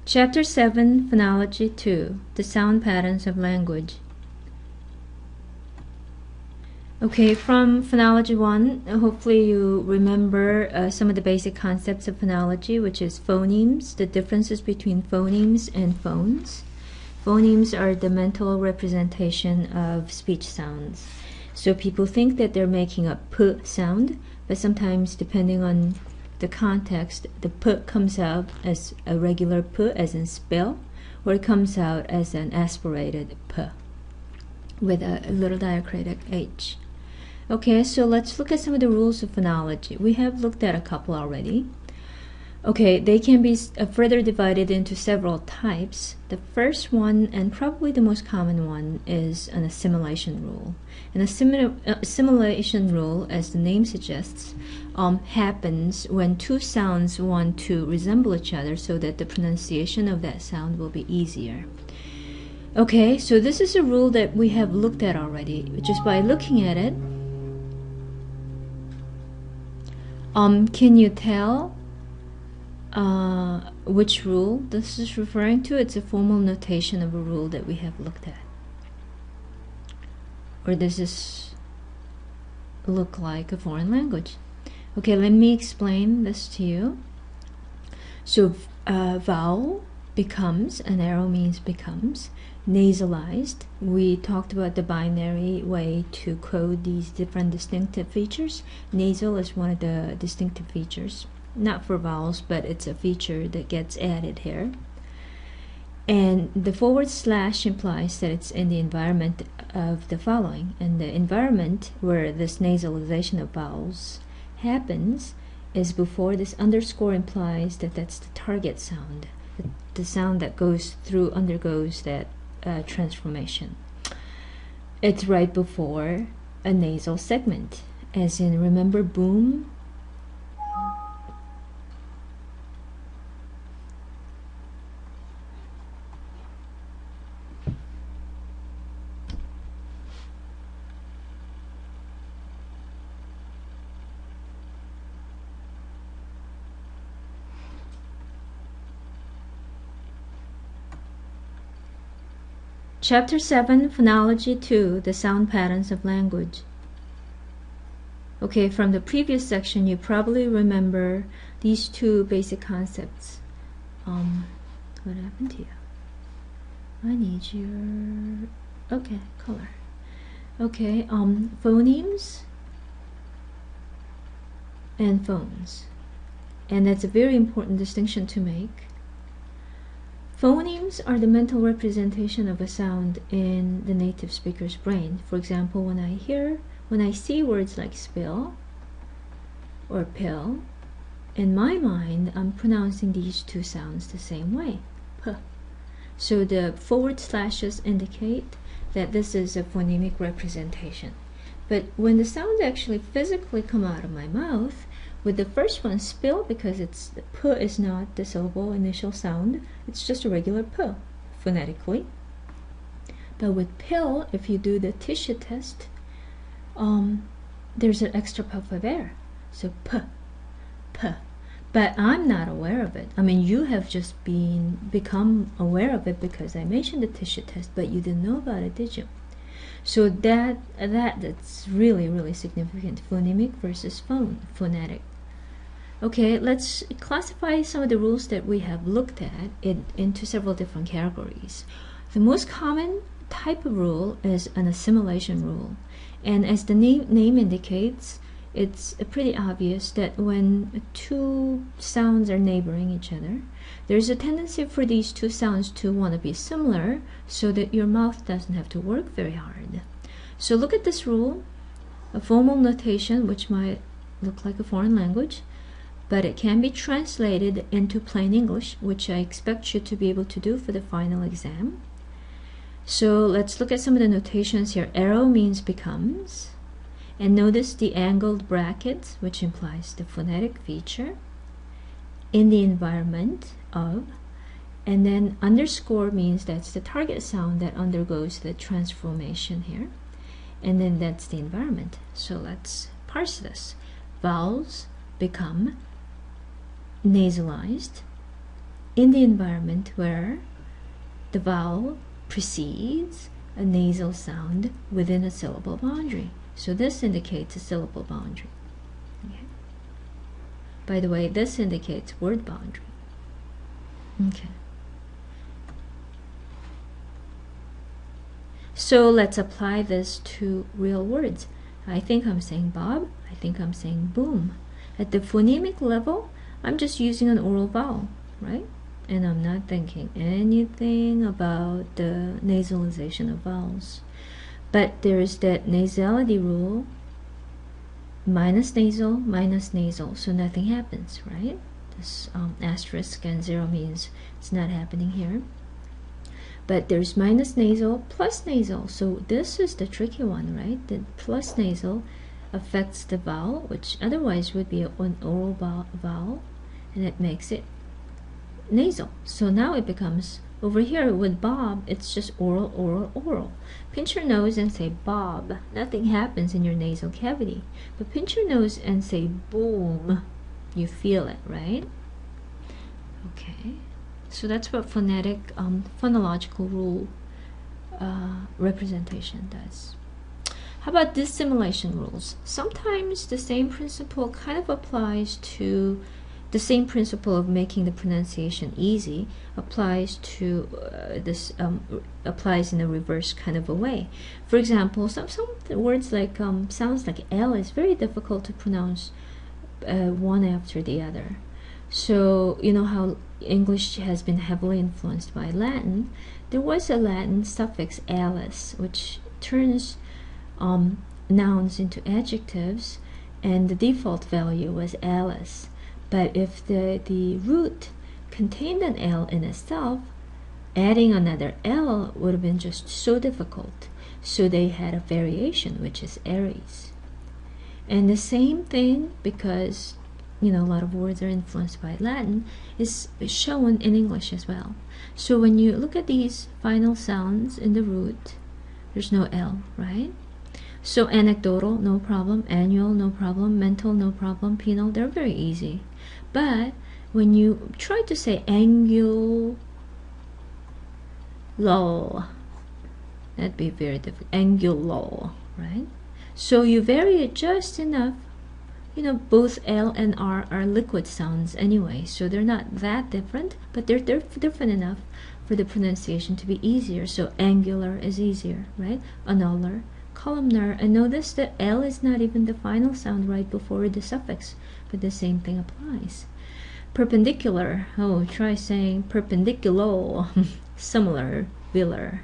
Chapter 7, Phonology 2, The Sound Patterns of Language. Okay, from Phonology 1, hopefully you remember some of the basic concepts of phonology, which is phonemes, the differences between phonemes and phones. Phonemes are the mental representation of speech sounds. So people think that they're making a p sound, but sometimes depending on the context, the p comes out as a regular p, as in spill, or it comes out as an aspirated p with a little diacritic h. Okay, so let's look at some of the rules of phonology. We have looked at a couple already. Okay, they can be further divided into several types. The first one, and probably the most common one, is an assimilation rule. An assimilation rule, as the name suggests, happens when two sounds want to resemble each other so that the pronunciation of that sound will be easier. Okay, so this is a rule that we have looked at already. Just by looking at it, can you tell which rule this is referring to? It's a formal notation of a rule that we have looked at. Or does this look like a foreign language? Okay, let me explain this to you. So vowel becomes, an arrow means becomes, nasalized. We talked about the binary way to code these different distinctive features. Nasal is one of the distinctive features. Not for vowels, but it's a feature that gets added here. And the forward slash implies that it's in the environment of the following. And the environment where this nasalization of vowels happens is before this underscore implies that that's the target sound. The sound that goes through, undergoes that transformation. It's right before a nasal segment. As in, remember boom? Chapter 7, Phonology 2, The Sound Patterns of Language. Okay, from the previous section, you probably remember these two basic concepts. What happened to you? I need your... okay, color. Okay, phonemes and phones. And that's a very important distinction to make. Phonemes are the mental representation of a sound in the native speaker's brain. For example, when I see words like spill or pill, in my mind, I'm pronouncing these two sounds the same way, p. So the forward slashes indicate that this is a phonemic representation. But when the sounds actually physically come out of my mouth, with the first one, spill, because it's the p is not the syllable initial sound, it's just a regular p phonetically. But with pill, if you do the tissue test, there's an extra puff of air. So p, p. But I'm not aware of it. I mean, you have just become aware of it because I mentioned the tissue test, but you didn't know about it, did you? So that's really, really significant. Phonemic versus phonetic. Okay, let's classify some of the rules that we have looked at into several different categories. The most common type of rule is an assimilation rule. And as the name indicates, it's pretty obvious that when two sounds are neighboring each other, there's a tendency for these two sounds to want to be similar so that your mouth doesn't have to work very hard. So look at this rule, a formal notation which might look like a foreign language, but it can be translated into plain English, which I expect you to be able to do for the final exam. So let's look at some of the notations here. Arrow means becomes, and notice the angled brackets, which implies the phonetic feature, in the environment of, and then underscore means that's the target sound that undergoes the transformation here, and then that's the environment. So let's parse this. Vowels become nasalized, in the environment where the vowel precedes a nasal sound within a syllable boundary. So this indicates a syllable boundary. Okay. By the way, this indicates word boundary. Okay. So let's apply this to real words. I think I'm saying Bob. I think I'm saying boom. At the phonemic level, I'm just using an oral vowel, right? And I'm not thinking anything about the nasalization of vowels. But there's that nasality rule, minus nasal, so nothing happens, right? This asterisk and 0 means it's not happening here. But there's minus nasal, plus nasal, so this is the tricky one, right? The plus nasal affects the vowel, which otherwise would be an oral vowel, and it makes it nasal. So now it becomes, over here with Bob, it's just oral, oral, oral. Pinch your nose and say Bob. Nothing happens in your nasal cavity. But pinch your nose and say boom. You feel it, right? Okay. So that's what phonetic, phonological rule representation does. How about dissimilation rules? Sometimes the same principle kind of applies to the same principle of making the pronunciation easy applies to applies in a reverse kind of a way. For example, some words like sounds like L is very difficult to pronounce one after the other. So you know how English has been heavily influenced by Latin. There was a Latin suffix alis, which turns nouns into adjectives, and the default value was alis. But if the root contained an L in itself, adding another L would have been just so difficult. So they had a variation, which is aries. And the same thing, because you know a lot of words are influenced by Latin, is shown in English as well. So when you look at these final sounds in the root, there's no L, right? So anecdotal, no problem. Annual, no problem. Mental, no problem. Penal, they're very easy. But when you try to say angulo, that'd be very difficult. Angulo, right? So you vary it just enough. You know, both L and R are liquid sounds anyway, so they're not that different, but they're different enough for the pronunciation to be easier. So angular is easier, right? Annular, columnar, and notice that L is not even the final sound right before the suffix, but the same thing applies. Perpendicular, oh, try saying perpendicular, similar, villar.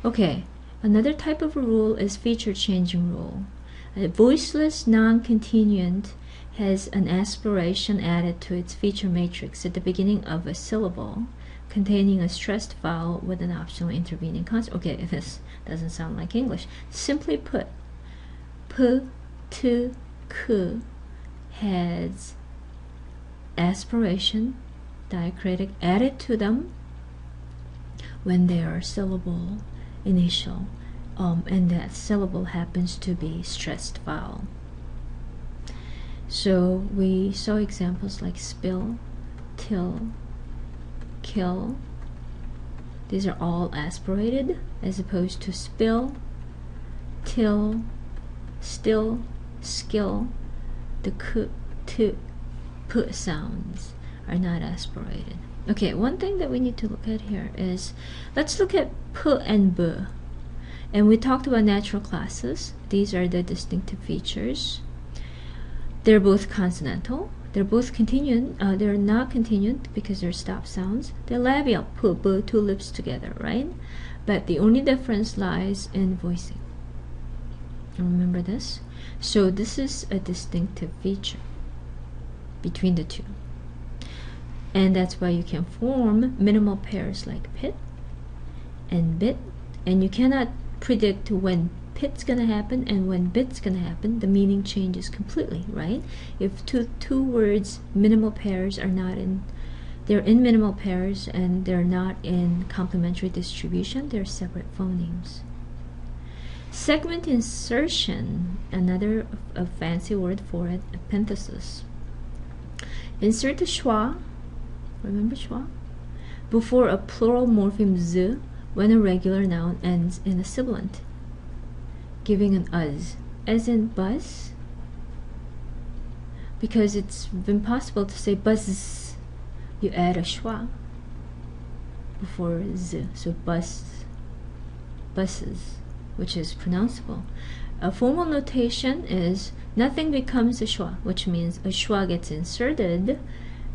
Okay, another type of rule is feature changing rule. A voiceless non-continuant has an aspiration added to its feature matrix at the beginning of a syllable containing a stressed vowel with an optional intervening consonant. Okay, this doesn't sound like English. Simply put, p, t, k has aspiration, diacritic added to them when they are syllable initial, and that syllable happens to be stressed vowel. So we saw examples like spill, till, kill. These are all aspirated, as opposed to spill, till, still, skill. The k, t, p sounds are not aspirated. Okay, one thing that we need to look at here is, let's look at p and b. And we talked about natural classes. These are the distinctive features. They're both consonantal. They're both continuant. They're not continuant because they're stop sounds. They're labial, p, b, two lips together, right? But the only difference lies in voicing. Remember this? So this is a distinctive feature between the two. And that's why you can form minimal pairs like pit and bit. And you cannot predict when pit's gonna happen and when bit's gonna happen. The meaning changes completely, right? If two words minimal pairs are not in, they're in minimal pairs and they're not in complementary distribution, they're separate phonemes. Segment insertion, another a fancy word for it, epenthesis. Insert the schwa, remember schwa, before a plural morpheme z when a regular noun ends in a sibilant, giving an uz, as in buzz, because it's impossible to say buzz. You add a schwa before z, so buzz, buses, which is pronounceable. A formal notation is nothing becomes a schwa, which means a schwa gets inserted.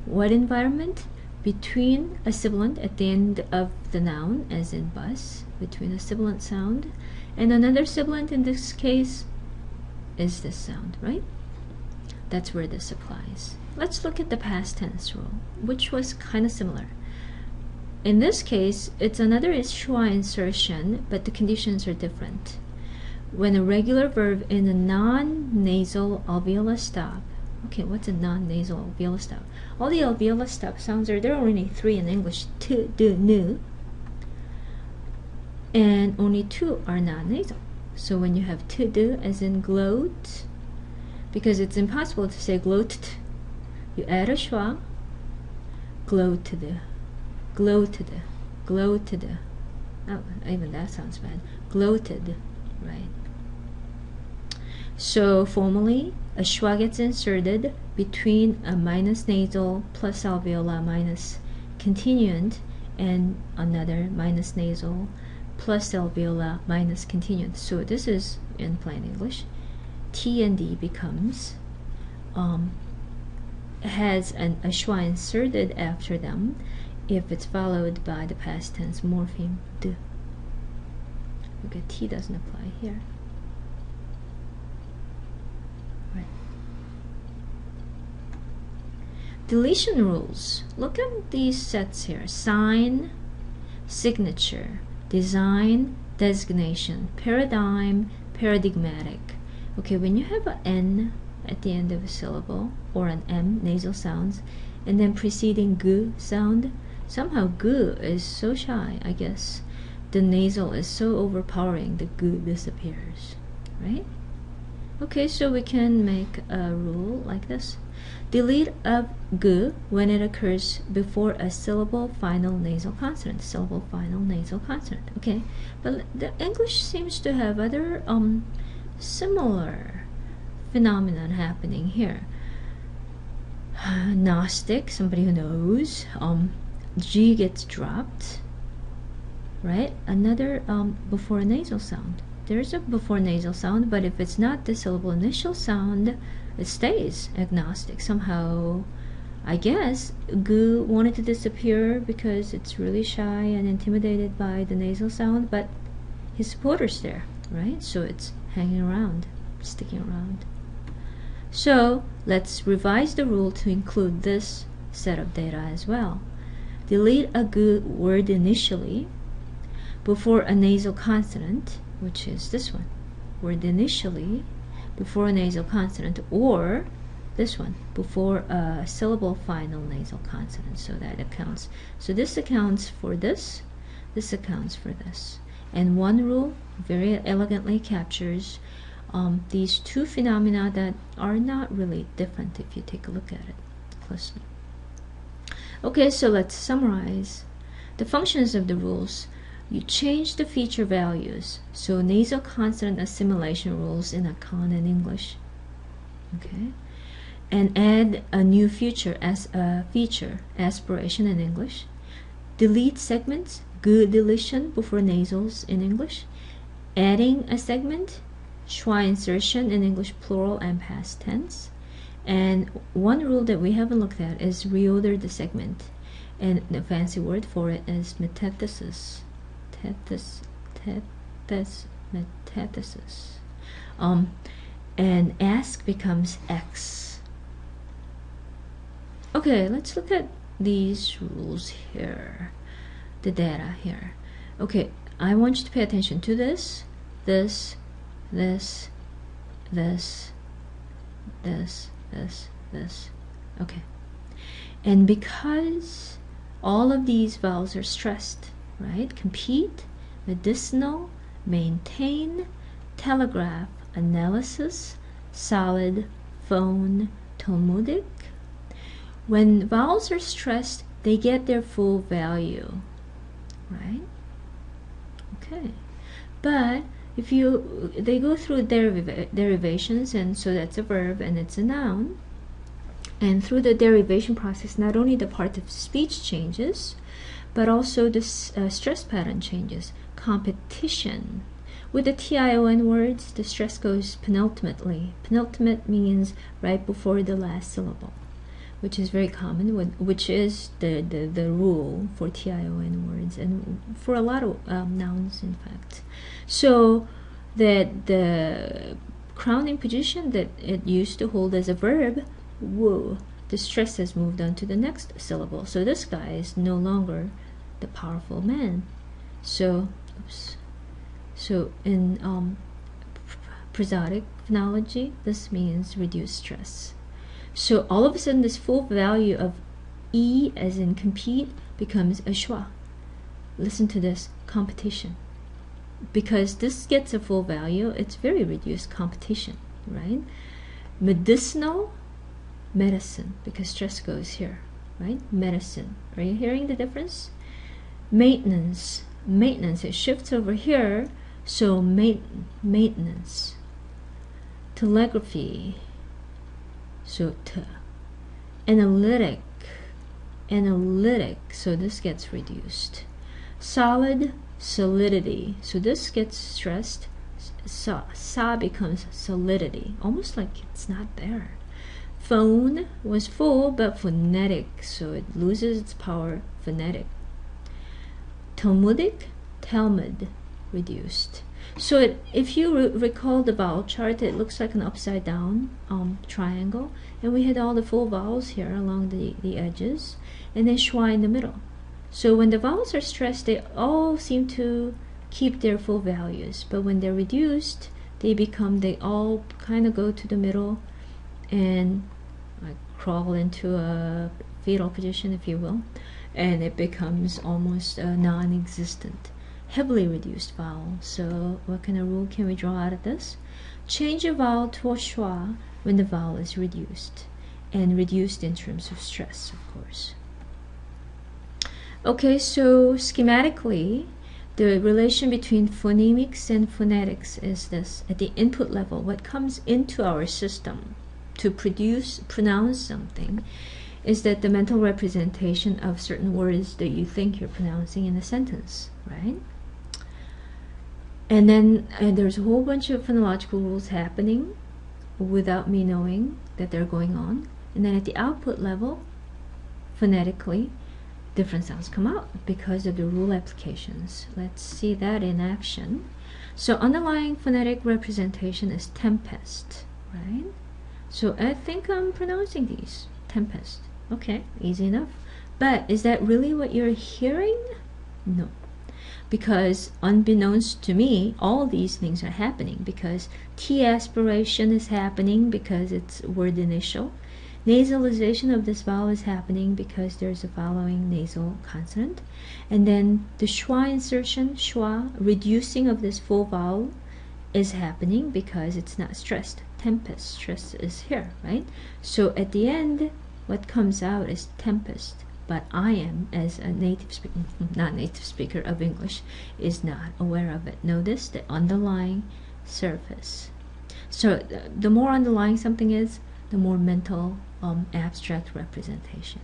What environment? Between a sibilant at the end of the noun, as in bus, between a sibilant sound and another sibilant. In this case is this sound, right? That's where this applies. Let's look at the past tense rule, which was kind of similar. In this case, it's another schwa insertion, but the conditions are different. When a regular verb in a non-nasal alveolar stop. Okay, what's a non-nasal alveolar stop? All the alveolar stop sounds there are only 3 in English, to, do, nu, and only 2 are non-nasal. So when you have to do, as in gloat, because it's impossible to say gloat, you add a schwa, gloated, gloated, gloated. Oh, even that sounds bad. Gloated, right? So formally, a schwa gets inserted between a minus nasal plus alveolar minus continuant and another minus nasal plus alveolar minus continuant. So this is in plain English. T and D becomes has a schwa inserted after them if it's followed by the past tense morpheme de. Okay, T doesn't apply here. Right. Deletion rules. Look at these sets here. Sign, signature, design, designation, paradigm, paradigmatic. Okay, when you have an N at the end of a syllable or an M, nasal sounds, and then preceding G sound, somehow G is so shy, I guess. The nasal is so overpowering, the G disappears, right? Okay, so we can make a rule like this. Delete a G when it occurs before a syllable final nasal consonant. Syllable final nasal consonant. Okay, but the English seems to have other similar phenomenon happening here. Gnostic, somebody who knows, G gets dropped, right? Another before a nasal sound. There's a before nasal sound, but if it's not the syllable initial sound, it stays agnostic. Somehow, I guess, Gu wanted to disappear because it's really shy and intimidated by the nasal sound, but his supporter's there, right? So it's hanging around, sticking around. So let's revise the rule to include this set of data as well. Delete a Gu word initially before a nasal consonant, which is this one, word initially before a nasal consonant, or this one, before a syllable final nasal consonant. So that accounts. So this accounts for this accounts for this. And one rule very elegantly captures these two phenomena that are not really different if you take a look at it closely. Okay, so let's summarize the functions of the rules. You change the feature values, so nasal consonant assimilation rules in Akan and English, okay, and add a new feature as a feature, aspiration in English. Delete segments, good deletion before nasals in English. Adding a segment, schwa insertion in English plural and past tense. And one rule that we haven't looked at is reorder the segment, and the fancy word for it is metathesis. Metathesis. And ask becomes X. Okay, let's look at these rules here, the data here. Okay, I want you to pay attention to this, this, this, this, this, this, this. Okay, and because all of these vowels are stressed, right? Compete, medicinal, maintain, telegraph, analysis, solid, phone, Talmudic. when vowels are stressed, they get their full value, right? Okay, but if they go through derivations, and so that's a verb and it's a noun, and through the derivation process, not only the part of speech changes, but also the stress pattern changes. Competition. With the TION words, the stress goes penultimately. Penultimate means right before the last syllable, which is very common, which is the rule for TION words and for a lot of nouns, in fact. So that the crowning position that it used to hold as a verb, woo, the stress has moved on to the next syllable. So this guy is no longer the powerful man. So, oops. So in prosodic phonology, this means reduced stress. So all of a sudden, this full value of E as in compete becomes a schwa. Listen to this, competition. Because this gets a full value, it's very reduced competition, right? Medicinal, medicine, because stress goes here, right? Medicine. Are you hearing the difference? Maintenance, maintenance, it shifts over here, so maintenance. Telegraphy, so t. Analytic, so this gets reduced. Solid, solidity, so this gets stressed. Sa becomes solidity, almost like it's not there. Phone was full, but phonetic, so it loses its power, phonetic. Talmudic, Talmud, reduced. So if you recall the vowel chart, it looks like an upside down triangle, and we had all the full vowels here along the edges, and then schwa in the middle. So when the vowels are stressed, they all seem to keep their full values, but when they're reduced, they all kind of go to the middle and like crawl into a fetal position, if you will, and it becomes almost non-existent. Heavily reduced vowel. So what kind of rule can we draw out of this? Change a vowel to a schwa when the vowel is reduced, and reduced in terms of stress, of course. Okay, so schematically, the relation between phonemics and phonetics is this. At the input level, what comes into our system to pronounce something is that the mental representation of certain words that you think you're pronouncing in a sentence, right? And then there's a whole bunch of phonological rules happening without me knowing that they're going on. And then at the output level, phonetically, different sounds come out because of the rule applications. Let's see that in action. So underlying phonetic representation is tempest, right? So I think I'm pronouncing these. Tempest. Okay, easy enough. But is that really what you're hearing? No. Because unbeknownst to me, all these things are happening because T aspiration is happening because it's word initial. Nasalization of this vowel is happening because there's a following nasal consonant. And then the schwa insertion, schwa, reducing of this full vowel is happening because it's not stressed. Tempest, stress is here, right? So at the end, what comes out is tempest. But I am, as a native speaker, not native speaker of English, is not aware of it. Notice the underlying surface. So the more underlying something is, the more mental abstract representation.